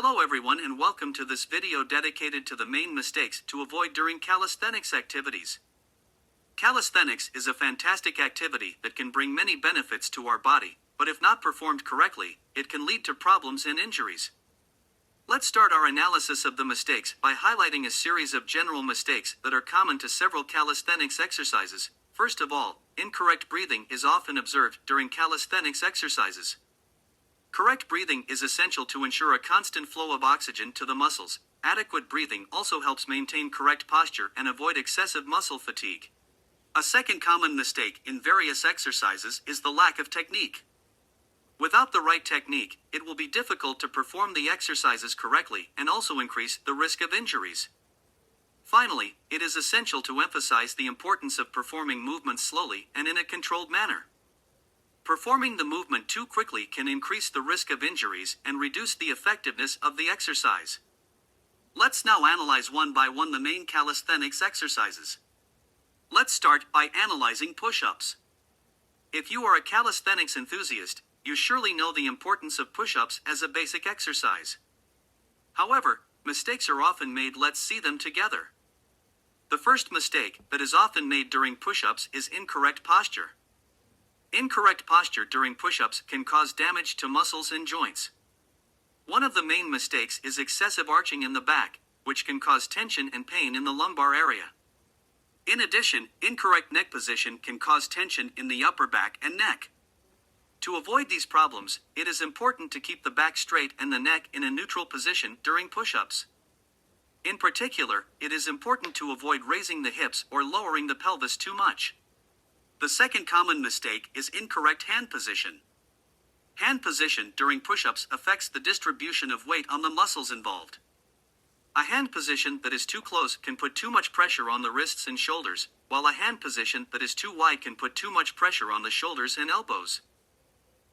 Hello everyone and welcome to this video dedicated to the main mistakes to avoid during calisthenics activities. Calisthenics is a fantastic activity that can bring many benefits to our body, but if not performed correctly, it can lead to problems and injuries. Let's start our analysis of the mistakes by highlighting a series of general mistakes that are common to several calisthenics exercises. First of all, incorrect breathing is often observed during calisthenics exercises. Correct breathing is essential to ensure a constant flow of oxygen to the muscles. Adequate breathing also helps maintain correct posture and avoid excessive muscle fatigue. A second common mistake in various exercises is the lack of technique. Without the right technique, it will be difficult to perform the exercises correctly and also increase the risk of injuries. Finally, it is essential to emphasize the importance of performing movements slowly and in a controlled manner. Performing the movement too quickly can increase the risk of injuries and reduce the effectiveness of the exercise. Let's now analyze one by one the main calisthenics exercises. Let's start by analyzing push-ups. If you are a calisthenics enthusiast, you surely know the importance of push-ups as a basic exercise. However, mistakes are often made. Let's see them together. The first mistake that is often made during push-ups is incorrect posture. Incorrect posture during push-ups can cause damage to muscles and joints. One of the main mistakes is excessive arching in the back, which can cause tension and pain in the lumbar area. In addition, incorrect neck position can cause tension in the upper back and neck. To avoid these problems, it is important to keep the back straight and the neck in a neutral position during push-ups. In particular, it is important to avoid raising the hips or lowering the pelvis too much. The second common mistake is incorrect hand position. Hand position during push-ups affects the distribution of weight on the muscles involved. A hand position that is too close can put too much pressure on the wrists and shoulders, while a hand position that is too wide can put too much pressure on the shoulders and elbows.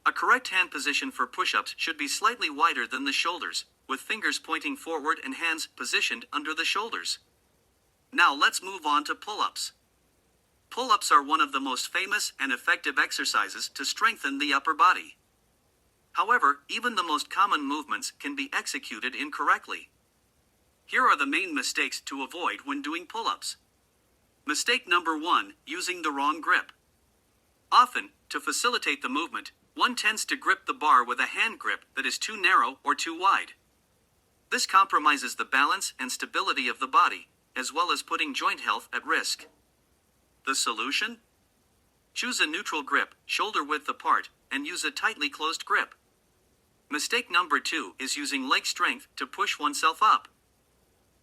A correct hand position for push-ups should be slightly wider than the shoulders, with fingers pointing forward and hands positioned under the shoulders. Now let's move on to pull-ups. Pull-ups are one of the most famous and effective exercises to strengthen the upper body. However, even the most common movements can be executed incorrectly. Here are the main mistakes to avoid when doing pull-ups. Mistake number 1, using the wrong grip. Often, to facilitate the movement, one tends to grip the bar with a hand grip that is too narrow or too wide. This compromises the balance and stability of the body, as well as putting joint health at risk. The solution? Choose a neutral grip, shoulder width apart, and use a tightly closed grip. Mistake number 2 is using leg strength to push oneself up.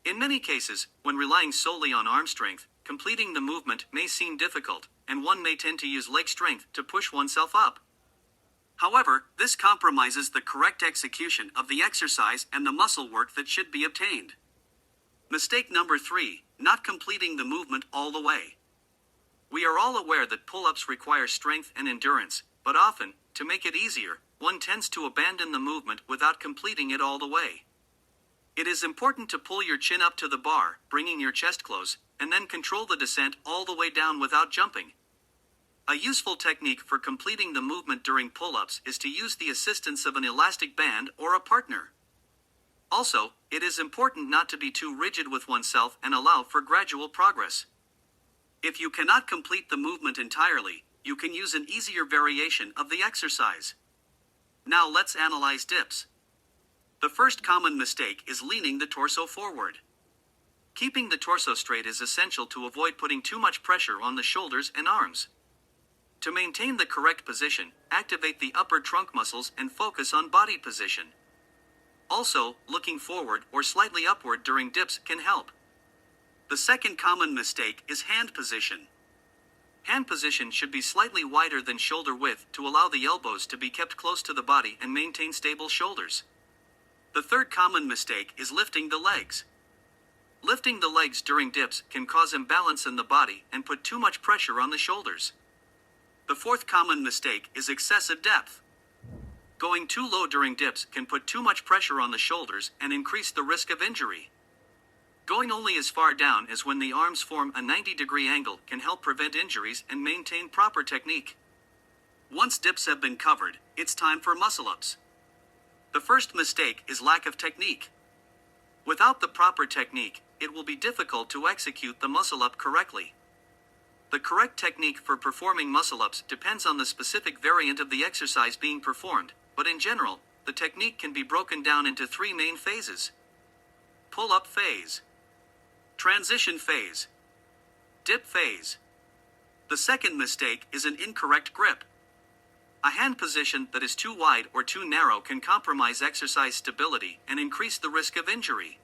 In many cases, when relying solely on arm strength, completing the movement may seem difficult, and one may tend to use leg strength to push oneself up. However, this compromises the correct execution of the exercise and the muscle work that should be obtained. Mistake number 3, not completing the movement all the way. We are all aware that pull-ups require strength and endurance, but often, to make it easier, one tends to abandon the movement without completing it all the way. It is important to pull your chin up to the bar, bringing your chest close, and then control the descent all the way down without jumping. A useful technique for completing the movement during pull-ups is to use the assistance of an elastic band or a partner. Also, it is important not to be too rigid with oneself and allow for gradual progress. If you cannot complete the movement entirely, you can use an easier variation of the exercise. Now let's analyze dips. The first common mistake is leaning the torso forward. Keeping the torso straight is essential to avoid putting too much pressure on the shoulders and arms. To maintain the correct position, activate the upper trunk muscles and focus on body position. Also, looking forward or slightly upward during dips can help. The second common mistake is hand position. Hand position should be slightly wider than shoulder width to allow the elbows to be kept close to the body and maintain stable shoulders. The third common mistake is lifting the legs. Lifting the legs during dips can cause imbalance in the body and put too much pressure on the shoulders. The fourth common mistake is excessive depth. Going too low during dips can put too much pressure on the shoulders and increase the risk of injury. Going only as far down as when the arms form a 90-degree angle can help prevent injuries and maintain proper technique. Once dips have been covered, it's time for muscle-ups. The first mistake is lack of technique. Without the proper technique, it will be difficult to execute the muscle-up correctly. The correct technique for performing muscle-ups depends on the specific variant of the exercise being performed, but in general, the technique can be broken down into three main phases: pull-up phase, transition phase, dip phase. The second mistake is an incorrect grip. A hand position that is too wide or too narrow can compromise exercise stability and increase the risk of injury.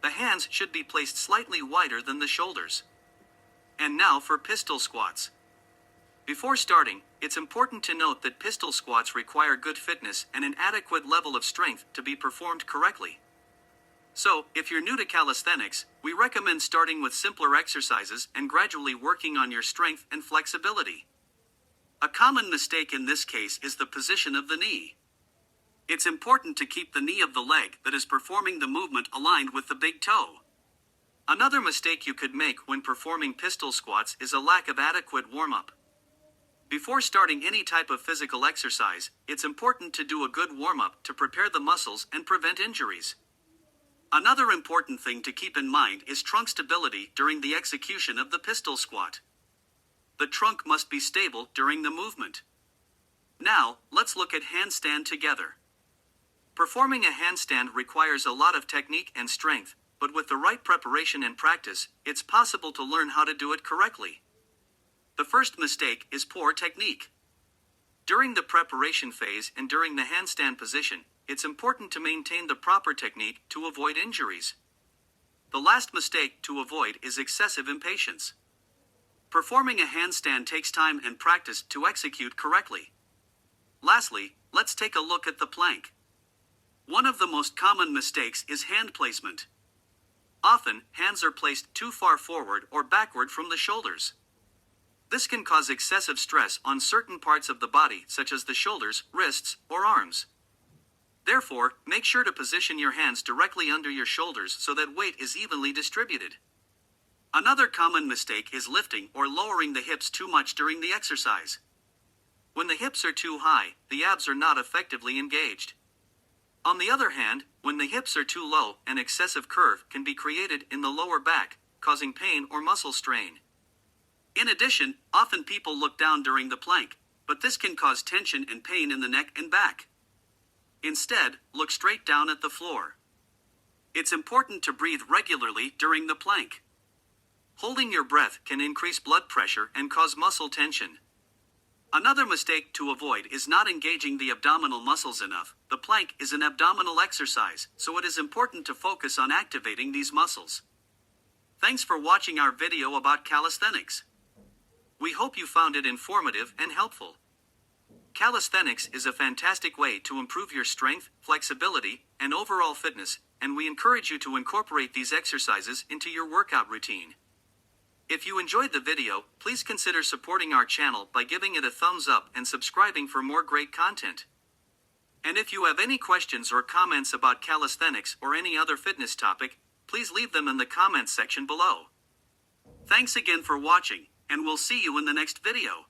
The hands should be placed slightly wider than the shoulders. And now for pistol squats. Before starting, it's important to note that pistol squats require good fitness and an adequate level of strength to be performed correctly. So, if you're new to calisthenics, we recommend starting with simpler exercises and gradually working on your strength and flexibility. A common mistake in this case is the position of the knee. It's important to keep the knee of the leg that is performing the movement aligned with the big toe. Another mistake you could make when performing pistol squats is a lack of adequate warm-up. Before starting any type of physical exercise, it's important to do a good warm-up to prepare the muscles and prevent injuries. Another important thing to keep in mind is trunk stability during the execution of the pistol squat. The trunk must be stable during the movement. Now, let's look at handstand together. Performing a handstand requires a lot of technique and strength, but with the right preparation and practice, it's possible to learn how to do it correctly. The first mistake is poor technique. During the preparation phase and during the handstand position, it's important to maintain the proper technique to avoid injuries. The last mistake to avoid is excessive impatience. Performing a handstand takes time and practice to execute correctly. Lastly, let's take a look at the plank. One of the most common mistakes is hand placement. Often, hands are placed too far forward or backward from the shoulders. This can cause excessive stress on certain parts of the body, such as the shoulders, wrists, or arms. Therefore, make sure to position your hands directly under your shoulders so that weight is evenly distributed. Another common mistake is lifting or lowering the hips too much during the exercise. When the hips are too high, the abs are not effectively engaged. On the other hand, when the hips are too low, an excessive curve can be created in the lower back, causing pain or muscle strain. In addition, often people look down during the plank, but this can cause tension and pain in the neck and back. Instead, look straight down at the floor. It's important to breathe regularly during the plank. Holding your breath can increase blood pressure and cause muscle tension. Another mistake to avoid is not engaging the abdominal muscles enough. The plank is an abdominal exercise, so it is important to focus on activating these muscles. Thanks for watching our video about calisthenics. We hope you found it informative and helpful. Calisthenics is a fantastic way to improve your strength, flexibility, and overall fitness, and we encourage you to incorporate these exercises into your workout routine. If you enjoyed the video, please consider supporting our channel by giving it a thumbs up and subscribing for more great content. And if you have any questions or comments about calisthenics or any other fitness topic, please leave them in the comments section below. Thanks again for watching, and we'll see you in the next video.